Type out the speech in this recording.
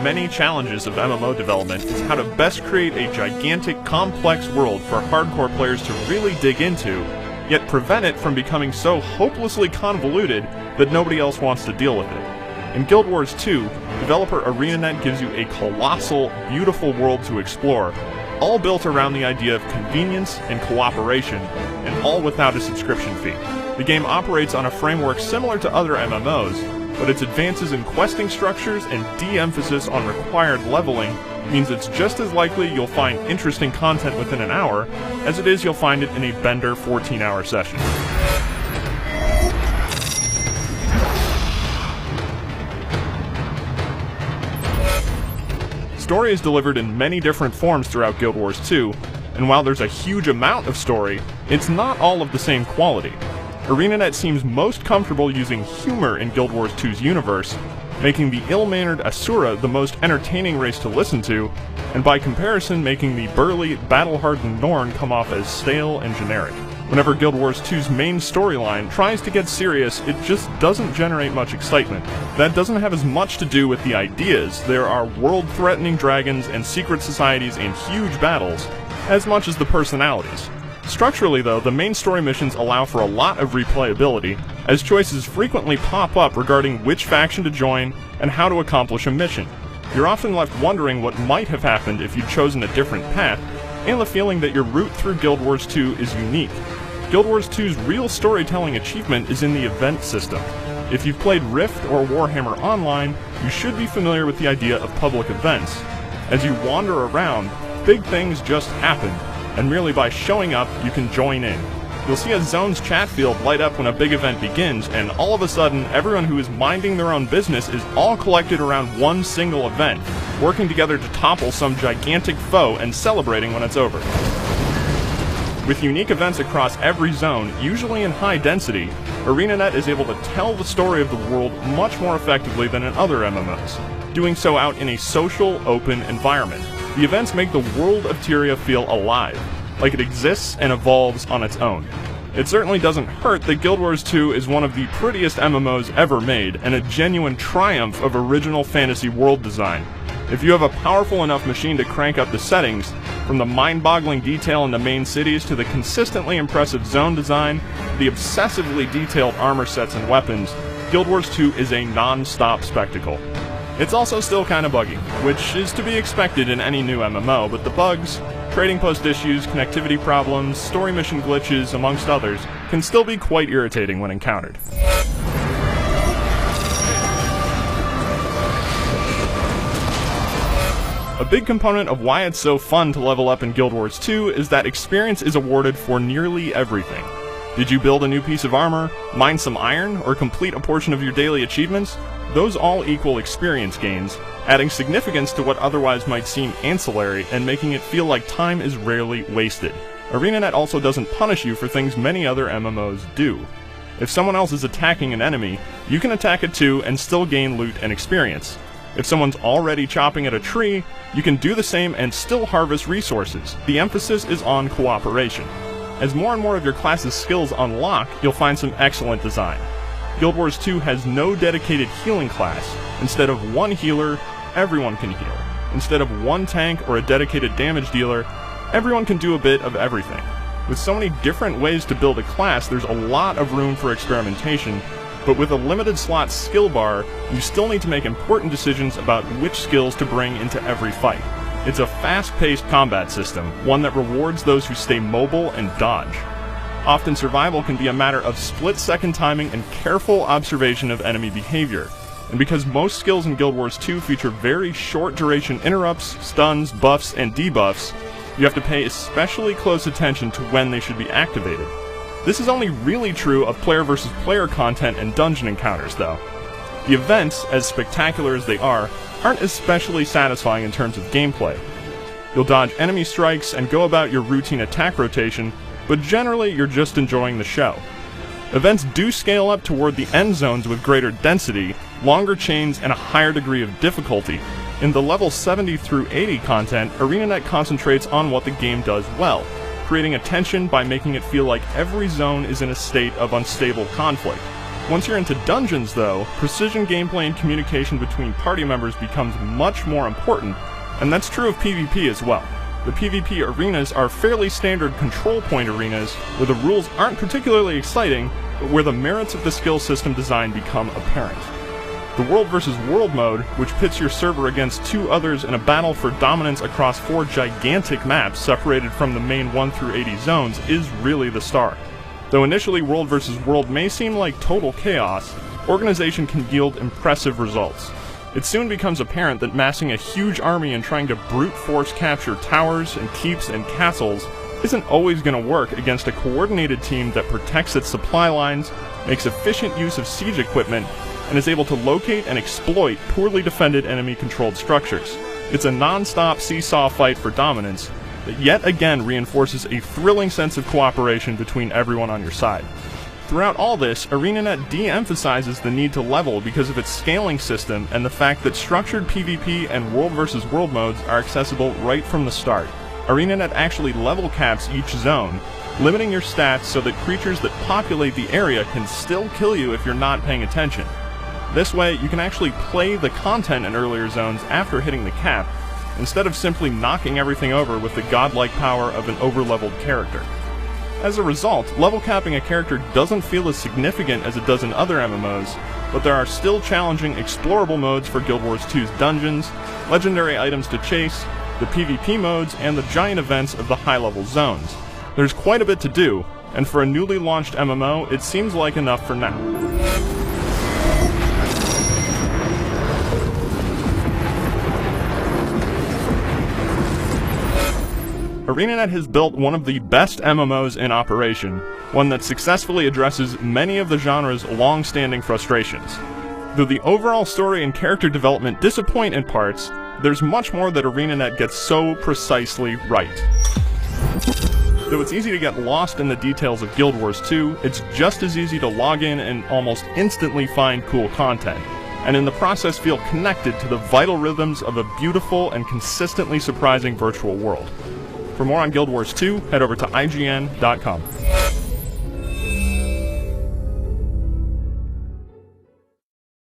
many challenges of MMO development is how to best create a gigantic, complex world for hardcore players to really dig into, yet prevent it from becoming so hopelessly convoluted that nobody else wants to deal with it. In Guild Wars 2, developer ArenaNet gives you a colossal, beautiful world to explore, all built around the idea of convenience and cooperation, and all without a subscription fee. The game operates on a framework similar to other MMOs, but its advances in questing structures and de-emphasis on required leveling means it's just as likely you'll find interesting content within an hour as it is you'll find it in a Bender 14-hour session. Story is delivered in many different forms throughout Guild Wars 2, and while there's a huge amount of story, it's not all of the same quality. ArenaNet seems most comfortable using humor in Guild Wars 2's universe, making the ill-mannered Asura the most entertaining race to listen to, and by comparison making the burly, battle-hardened Norn come off as stale and generic. Whenever Guild Wars 2's main storyline tries to get serious, it just doesn't generate much excitement. That doesn't have as much to do with the ideas, there are world-threatening dragons and secret societies and huge battles, as much as the personalities. Structurally though, the main story missions allow for a lot of replayability, as choices frequently pop up regarding which faction to join and how to accomplish a mission. You're often left wondering what might have happened if you'd chosen a different path, and the feeling that your route through Guild Wars 2 is unique. Guild Wars 2's real storytelling achievement is in the event system. If you've played Rift or Warhammer Online, you should be familiar with the idea of public events. As you wander around, big things just happen, and merely by showing up, you can join in. You'll see a zone's chat field light up when a big event begins, and all of a sudden, everyone who is minding their own business is all collected around one single event, working together to topple some gigantic foe and celebrating when it's over. With unique events across every zone, usually in high density, ArenaNet is able to tell the story of the world much more effectively than in other MMOs, doing so out in a social, open environment. The events make the world of Tyria feel alive, like it exists and evolves on its own. It certainly doesn't hurt that Guild Wars 2 is one of the prettiest MMOs ever made, and a genuine triumph of original fantasy world design. If you have a powerful enough machine to crank up the settings, from the mind-boggling detail in the main cities to the consistently impressive zone design, the obsessively detailed armor sets and weapons, Guild Wars 2 is a non-stop spectacle. It's also still kinda buggy, which is to be expected in any new MMO, but the bugs, trading post issues, connectivity problems, story mission glitches, amongst others, can still be quite irritating when encountered. A big component of why it's so fun to level up in Guild Wars 2 is that experience is awarded for nearly everything. Did you build a new piece of armor, mine some iron, or complete a portion of your daily achievements? Those all equal experience gains, adding significance to what otherwise might seem ancillary and making it feel like time is rarely wasted. ArenaNet also doesn't punish you for things many other MMOs do. If someone else is attacking an enemy, you can attack it too and still gain loot and experience. If someone's already chopping at a tree, you can do the same and still harvest resources. The emphasis is on cooperation. As more and more of your class's skills unlock, you'll find some excellent design. Guild Wars 2 has no dedicated healing class. Instead of one healer, everyone can heal. Instead of one tank or a dedicated damage dealer, everyone can do a bit of everything. With so many different ways to build a class, there's a lot of room for experimentation, but with a limited slot skill bar, you still need to make important decisions about which skills to bring into every fight. It's a fast-paced combat system, one that rewards those who stay mobile and dodge. Often survival can be a matter of split-second timing and careful observation of enemy behavior. And because most skills in Guild Wars 2 feature very short-duration interrupts, stuns, buffs, and debuffs, you have to pay especially close attention to when they should be activated. This is only really true of player versus player content and dungeon encounters, though. The events, as spectacular as they are, aren't especially satisfying in terms of gameplay. You'll dodge enemy strikes and go about your routine attack rotation, but generally you're just enjoying the show. Events do scale up toward the end zones with greater density, longer chains, and a higher degree of difficulty. In the level 70 through 80 content, ArenaNet concentrates on what the game does well, creating a tension by making it feel like every zone is in a state of unstable conflict. Once you're into dungeons, though, precision gameplay and communication between party members becomes much more important, and that's true of PvP as well. The PvP arenas are fairly standard control point arenas, where the rules aren't particularly exciting, but where the merits of the skill system design become apparent. The World vs. World mode, which pits your server against 2 others in a battle for dominance across 4 gigantic maps separated from the main 1 through 80 zones, is really the star. Though initially World vs. World may seem like total chaos, organization can yield impressive results. It soon becomes apparent that massing a huge army and trying to brute force capture towers and keeps and castles isn't always going to work against a coordinated team that protects its supply lines, makes efficient use of siege equipment, and is able to locate and exploit poorly defended enemy-controlled structures. It's a non-stop seesaw fight for dominance that yet again reinforces a thrilling sense of cooperation between everyone on your side. Throughout all this, ArenaNet de-emphasizes the need to level because of its scaling system and the fact that structured PvP and World vs. World modes are accessible right from the start. ArenaNet actually level caps each zone, limiting your stats so that creatures that populate the area can still kill you if you're not paying attention. This way, you can actually play the content in earlier zones after hitting the cap, instead of simply knocking everything over with the godlike power of an over-leveled character. As a result, level capping a character doesn't feel as significant as it does in other MMOs, but there are still challenging explorable modes for Guild Wars 2's dungeons, legendary items to chase, the PvP modes, and the giant events of the high-level zones. There's quite a bit to do, and for a newly launched MMO, it seems like enough for now. ArenaNet has built one of the best MMOs in operation, one that successfully addresses many of the genre's long-standing frustrations. Though the overall story and character development disappoint in parts, there's much more that ArenaNet gets so precisely right. Though it's easy to get lost in the details of Guild Wars 2, it's just as easy to log in and almost instantly find cool content, and in the process feel connected to the vital rhythms of a beautiful and consistently surprising virtual world. For more on Guild Wars 2, head over to IGN.com.